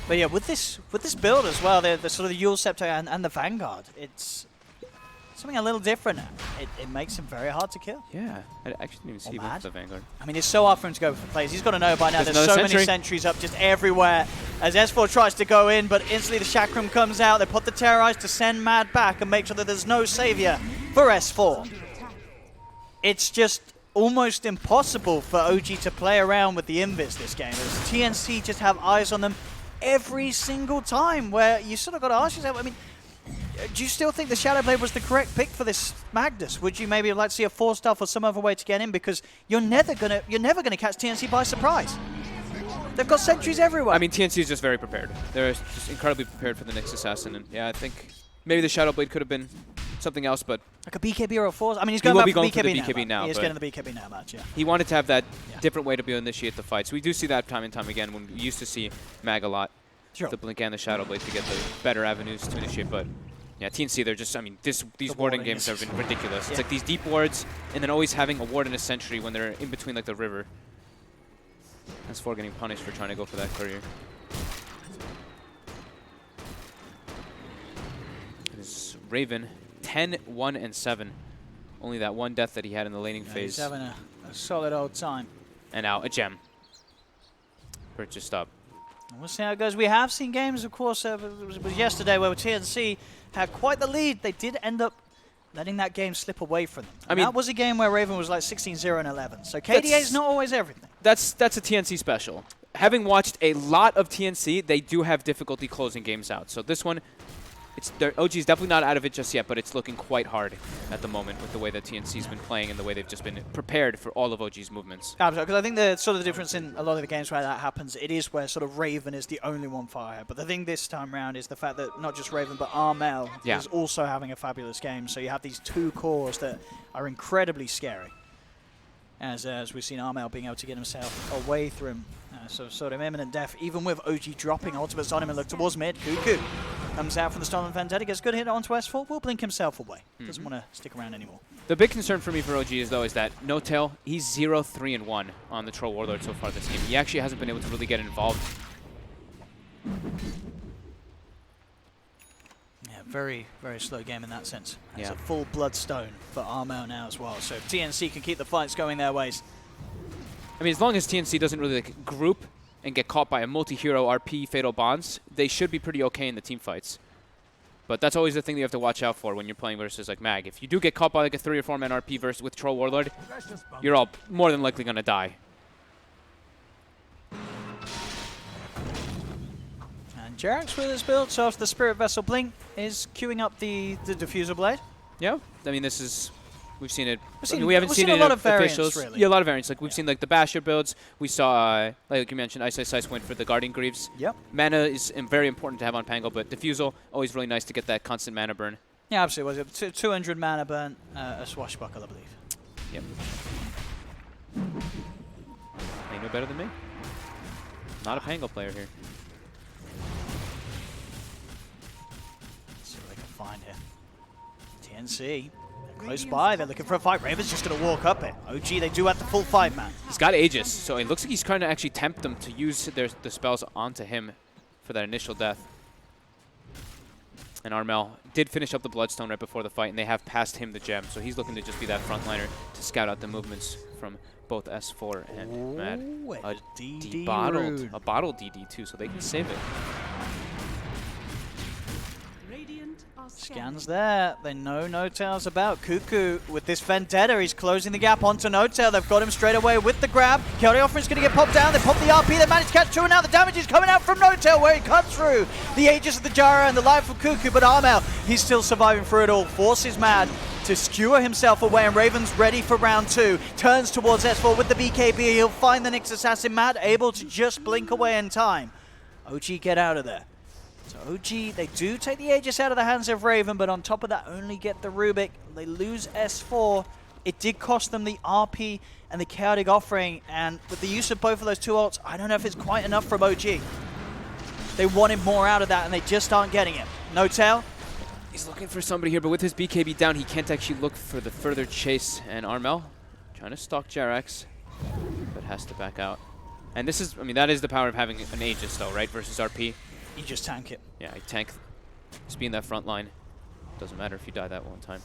But yeah, with this build as well, the sort of the Yule Scepter and the Vanguard, it's something a little different. It makes him very hard to kill. Yeah, I actually didn't even see with the Vanguard. I mean, it's so hard for him to go for plays. He's got to know by now there's so Sentry. many sentries up just everywhere. As S4 tries to go in, but instantly the Chakram comes out. They put the Terrorize to send Mad back and make sure that there's no savior for S4. It's just almost impossible for OG to play around with the Invis this game, as TNC just have eyes on them every single time, where you sort of got to ask yourself, I mean, do you still think the Shadowblade was the correct pick for this Magnus? Would you maybe like to see a 4-star or some other way to get in? Because you're never gonna catch TNC by surprise. They've got sentries everywhere. I mean, TNC is just very prepared. They're just incredibly prepared for the Nyx Assassin, and yeah, I think maybe the Shadowblade could have been something else, but like a BKB or a 4. I mean, he's going back for the BKB now. He's getting the BKB now match, yeah. He wanted to have that different way to be able to initiate the fight. So we do see that time and time again when we used to see Mag a lot. Sure. The Blink and the Shadowblade to get the better avenues to initiate, but yeah, TNC, they're just, I mean, these warding games have been ridiculous. It's like these deep wards, and then always having a ward and a sentry when they're in between like the river. S4 getting punished for trying to go for that courier. It is Raven, 10, 1, and 7. Only that one death that he had in the laning phase. He's having a solid old time. And now a gem. Purchased up. We'll see how it goes. We have seen games, of course, it was yesterday where TNC had quite the lead. They did end up letting that game slip away from them. I mean, that was a game where Raven was like 16-0 and 11. So KDA is not always everything. That's a TNC special. Having watched a lot of TNC, they do have difficulty closing games out. So this one, OG is definitely not out of it just yet, but it's looking quite hard at the moment with the way that TNC's been playing and the way they've just been prepared for all of OG's movements. Absolutely, because I think the sort of the difference in a lot of the games where that happens, it is where sort of Raven is the only one far ahead. But the thing this time around is the fact that not just Raven, but Armel is also having a fabulous game. So you have these two cores that are incredibly scary. As we've seen Armel being able to get himself away through him. So sort of imminent death, even with OG dropping ultimates on him and look towards mid. Cuckoo comes out from the Stolen Vendetta, gets good hit onto S4, will blink himself away. Doesn't want to stick around anymore. The big concern for me for OG is, though, is that No Tail, he's 0-3-1 on the Troll Warlord so far this game. He actually hasn't been able to really get involved. Yeah, very, very slow game in that sense. It's a full Bloodstone for Armel now as well. So if TNC can keep the fights going their ways. I mean, as long as TNC doesn't really group and get caught by a multi-hero RP Fatal Bonds, they should be pretty okay in the team fights. But that's always the thing that you have to watch out for when you're playing versus like Mag. If you do get caught by like a 3 or 4 man RP versus with Troll Warlord, you're all more than likely going to die. And Jerax with his build, so after the Spirit Vessel blink, is queuing up the Diffuser Blade. Yeah, I mean, this is... We've seen it. We haven't seen it in a lot of variants, officials. really. Yeah, a lot of variants. Like we've seen like the Basher builds. We saw, like you mentioned, Ice went for the Guardian Greaves. Yep. Mana is very important to have on Pango, but Diffusal, always really nice to get that constant mana burn. Yeah, absolutely. Was it 200 mana burn, a Swashbuckle, I believe. Yep. They know better than me. Not a Pango player here. Let's see what they can find here. TNC. Close by, they're looking for a fight. Raven's just going to walk up it. OG, they do have the full fight, man. He's got Aegis, so it looks like he's trying to actually tempt them to use the spells onto him for that initial death. And Armel did finish up the Bloodstone right before the fight, and they have passed him the gem, so he's looking to just be that frontliner to scout out the movements from both S4 and Mad. A DD bottled, a bottled DD too, so they can save it. Scans there. They know No Tail's about. Cuckoo with this Vendetta. He's closing the gap onto No Tail. They've got him straight away with the grab. Chaotic Offering's going to get popped down. They pop the RP. They manage to catch two, and now the damage is coming out from No Tail where he cuts through the Aegis of the Jara and the life of Cuckoo. But Armel, he's still surviving through it all. Forces Mad to skewer himself away, and Raven's ready for round 2. Turns towards S4 with the BKB. He'll find the Nyx Assassin. Mad able to just blink away in time. OG get out of there. So OG, they do take the Aegis out of the hands of Raven, but on top of that, only get the Rubik. They lose S4. It did cost them the RP and the Chaotic Offering, and with the use of both of those two ults, I don't know if it's quite enough from OG. They wanted more out of that, and they just aren't getting it. No Tail. He's looking for somebody here, but with his BKB down, he can't actually look for the further chase. And Armel trying to stalk Jerax, but has to back out. And this is, I mean, that is the power of having an Aegis, though, right, versus RP. You just tank it. Yeah, I tank. Just being that front line. Doesn't matter if you die that one time.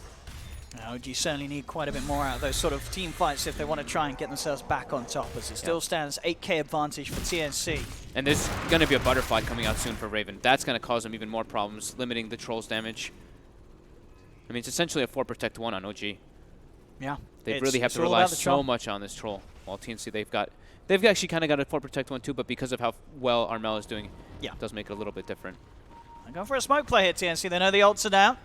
OG certainly need quite a bit more out of those sort of team fights if they want to try and get themselves back on top, as it still stands 8k advantage for TNC. And there's going to be a Butterfly coming out soon for Raven. That's going to cause them even more problems, limiting the Troll's damage. I mean, it's essentially a 4 protect 1 on OG. Yeah. They really have to rely so much on this Troll. While TNC, they've actually kind of got a 4 protect 1 too, but because of how well Armel is doing, it does make it a little bit different. They're going for a smoke play here, TNC. They know the ults are down.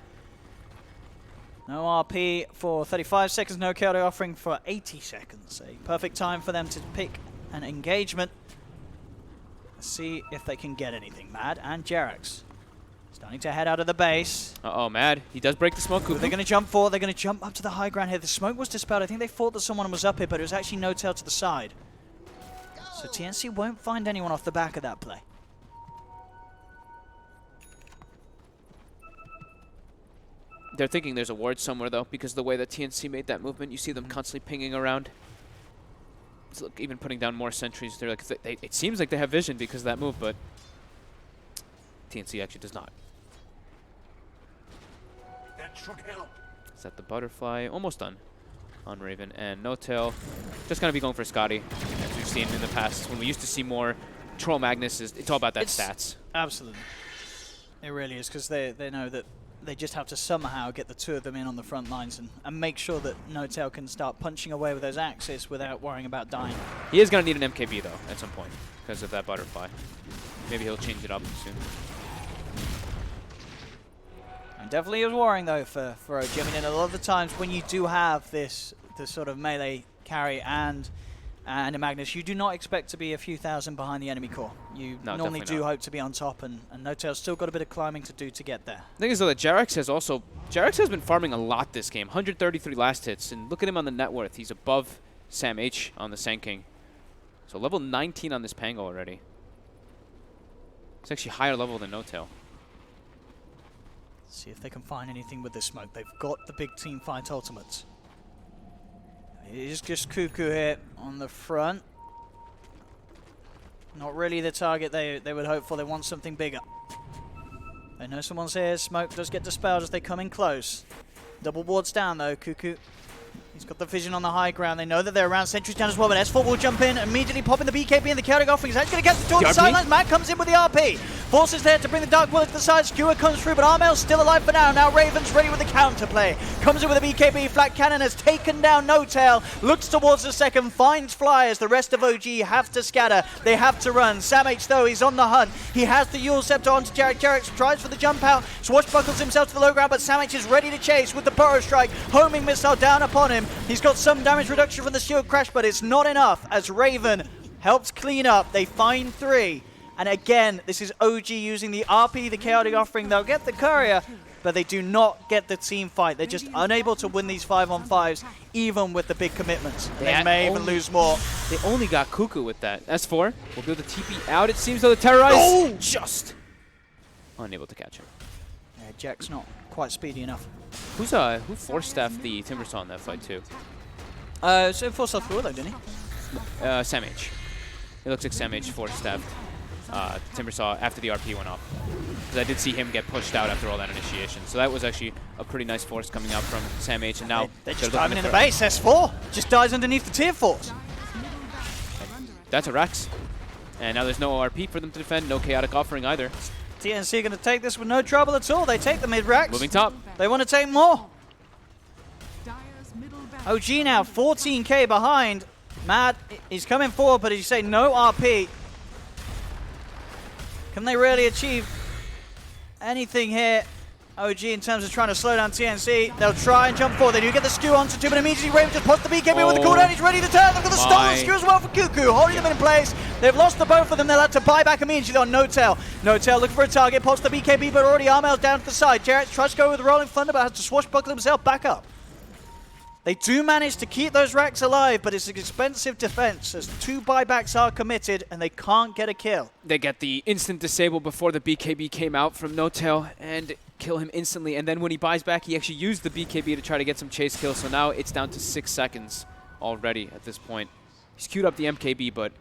No RP for 35 seconds, no Chaotic Offering for 80 seconds. A perfect time for them to pick an engagement. Let's see if they can get anything. Mad and Jerax starting to head out of the base. Uh-oh, Mad. He does break the smoke. They're going to jump forward. They're going to jump up to the high ground here. The smoke was dispelled. I think they thought that someone was up here, but it was actually No Tail to the side. So TNC won't find anyone off the back of that play. They're thinking there's a ward somewhere, though, because of the way that TNC made that movement. You see them constantly pinging around. It's like even putting down more sentries. They're like, it seems like they have vision because of that move, but TNC actually does not. That should help. Set the Butterfly, almost done on Raven. And No Tail just going to be going for Scotty. As we we've seen in the past. When we used to see more Troll Magnus, it's all about that stats. Absolutely. It really is, because they know that they just have to somehow get the two of them in on the front lines and make sure that No-Tail can start punching away with those axes without worrying about dying. He is going to need an MKB, though, at some point, because of that butterfly. Maybe he'll change it up soon. And definitely is worrying, though, for OG. I mean, a lot of the times when you do have this sort of melee carry and a Magnus, you do not expect to be a few thousand behind the enemy core. You normally do hope to be on top, and No-Tail's still got a bit of climbing to do to get there. The thing is, though, that Jerax has been farming a lot this game. 133 last hits, and look at him on the net worth. He's above Sam H on the Sand King. So level 19 on this Pango already. It's actually higher level than No-Tail. See if they can find anything with this smoke. They've got the big team fight ultimates. It is just Cuckoo here on the front. Not really the target they would hope for. They want something bigger. They know someone's here. Smoke does get dispelled as they come in close. Double wards down though, Cuckoo. He's got the vision on the high ground. They know that they're around sentries down as well, but S4 will jump in, immediately popping the BKB and the chaotic offering. He's actually going to get towards the sidelines. Matt comes in with the RP. Forces there to bring the Dark Will to the side. Skewer comes through, but Armel's still alive for now. Now Raven's ready with the counterplay. Comes in with a BKB. Flat Cannon has taken down No-Tail. Looks towards the second, finds Flyers. The rest of OG have to scatter. They have to run. Sam H, though, he's on the hunt. He has the Yule Scepter onto Jarek. Jarek tries for the jump out. Swashbuckles himself to the low ground, but Sam H is ready to chase with the Burrow Strike. Homing missile down upon him. He's got some damage reduction from the shield crash, but it's not enough as Raven helps clean up. They find 3. And again, this is OG using the RP, the chaotic offering. They'll get the courier, but they do not get the team fight. They're just unable to win these 5-on-5s, even with the big commitments. They may even lose more. They only got Cuckoo with that. S4 will build the TP out. It seems though the Terrorize just unable to catch him. Yeah, Jack's not quite speedy enough. Who force staffed the Timbersaw in that fight too? So force off through though, didn't he? Sam H. It looks like Sam H force staffed Timbersaw after the RP went off. Because I did see him get pushed out after all that initiation. So that was actually a pretty nice force coming out from Sam H. And now they're just diving in the base. S4 just dies underneath the tier force. That's a Rex. And now there's no RP for them to defend, no chaotic offering either. TNC are going to take this with no trouble at all. They take the mid-Rex. Moving top. They want to take more. OG now 14k behind. Mad, he's coming forward, but he's saying no RP. Can they really achieve anything here? OG in terms of trying to slow down TNC. They'll try and jump forward. They do get the skew onto 2, but immediately Raven just pops the BKB with the cooldown. He's ready to turn. They've got the stolen skew as well for Cuckoo, holding them in place. They've lost the both of them. They'll have to buy back immediately on No-Tail. No-Tail looking for a target, pops the BKB, but already Armel's down to the side. Jarrett tries to go with the Rolling Thunder, but has to swashbuckle himself back up. They do manage to keep those racks alive, but it's an expensive defense as 2 buybacks are committed and they can't get a kill. They get the instant disable before the BKB came out from No-Tail and kill him instantly. And then when he buys back, he actually used the BKB to try to get some chase kills. So now it's down to 6 seconds already at this point. He's queued up the MKB, but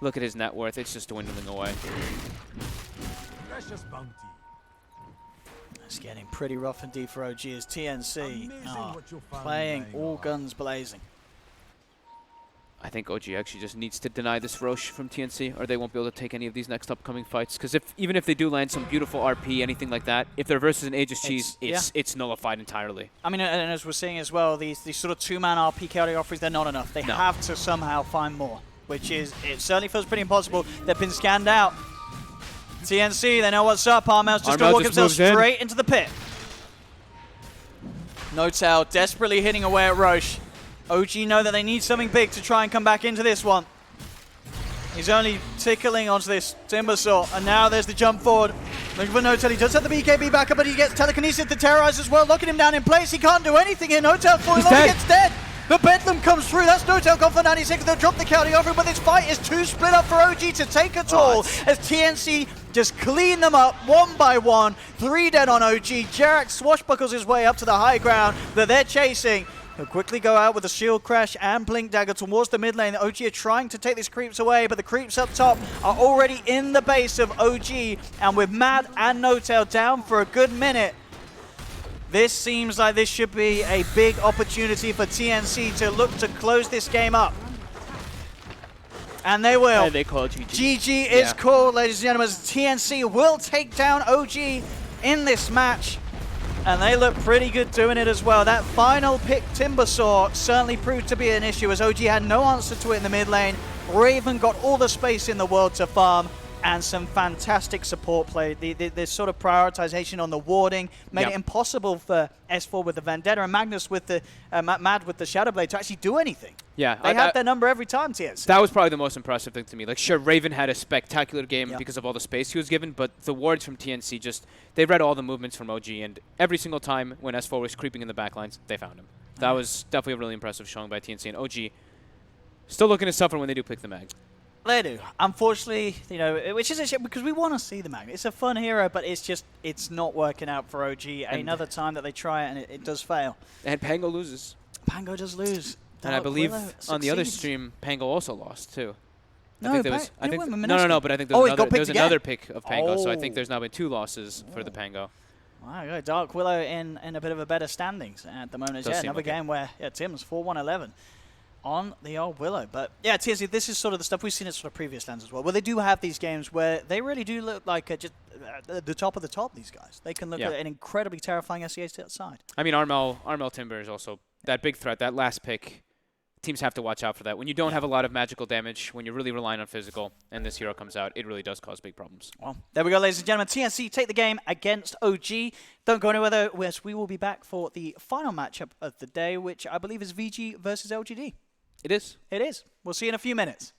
look at his net worth. It's just dwindling away. Precious bounty. It's getting pretty rough indeed for OG as TNC are playing all guns blazing. I think OG actually just needs to deny this Roche from TNC, or they won't be able to take any of these next upcoming fights. Because even if they do land some beautiful RP, anything like that, if they're versus an Aegis Cheese, it's nullified entirely. I mean, and as we're seeing as well, these sort of 2-man RP chaotic offerings, they're not enough. They have to somehow find more, which is, it certainly feels pretty impossible. They've been scanned out. TNC, they know what's up. Armel's just going to walk himself straight into the pit. No-Tail desperately hitting away at Roche. OG know that they need something big to try and come back into this one. He's only tickling onto this Timbersaw, and now there's the jump forward. Looking for No-Tail. He does have the BKB back up, but he gets telekinesis to terrorize as well, locking him down in place. He can't do anything here. No-Tail falling off, he gets dead. The Bedlam comes through. That's No-Tail gone for 90 seconds. They'll drop the counting offering, but this fight is too split up for OG to take at all. As TNC just clean them up one by one. 3 dead on OG. Jarek swashbuckles his way up to the high ground that they're chasing. He'll quickly go out with a shield crash and blink dagger towards the mid lane. OG are trying to take these creeps away, but the creeps up top are already in the base of OG. And with Mad and No-Tail down for a good minute, this seems like this should be a big opportunity for TNC to look to close this game up. And they will. And they call it GG. GG is called, ladies and gentlemen. TNC will take down OG in this match. And they look pretty good doing it as well. That final pick, Timbersaw, certainly proved to be an issue as OG had no answer to it in the mid lane. Raven got all the space in the world to farm, and some fantastic support play. The sort of prioritization on the warding made it impossible for S4 with the Vendetta and Magnus with the Mad with the Shadowblade to actually do anything. Yeah, they had their number every time, TNC. That was probably the most impressive thing to me. Like, sure, Raven had a spectacular game because of all the space he was given, but the wards from TNC just, they read all the movements from OG, and every single time when S4 was creeping in the backlines, they found him. That was definitely a really impressive showing by TNC, and OG still looking to suffer when they do pick the mag. They do. Unfortunately, you know, which is a shame because we want to see the Magnet. It's a fun hero, but it's not working out for OG. Another time that they try it and it does fail. And Pango loses. Pango does lose. And I believe on the other stream, Pango also lost too. No, I think there was, I think but I think there was another pick of Pango, so I think there's now been 2 losses for the Pango. Wow, Dark Willow in a bit of a better standings at the moment. Yeah, another game where Tim's 4-1-11. On the old Willow. But yeah, TNC, this is sort of the stuff we've seen at sort of previous lands as well, where they do have these games where they really do look like just the top of the top, these guys. They can look at an incredibly terrifying SEA side. I mean, Armel Timber is also that big threat, that last pick. Teams have to watch out for that. When you don't have a lot of magical damage, when you're really relying on physical, and this hero comes out, it really does cause big problems. Well, there we go, ladies and gentlemen. TNC take the game against OG. Don't go anywhere, though, as we will be back for the final matchup of the day, which I believe is VG versus LGD. It is. It is. We'll see you in a few minutes.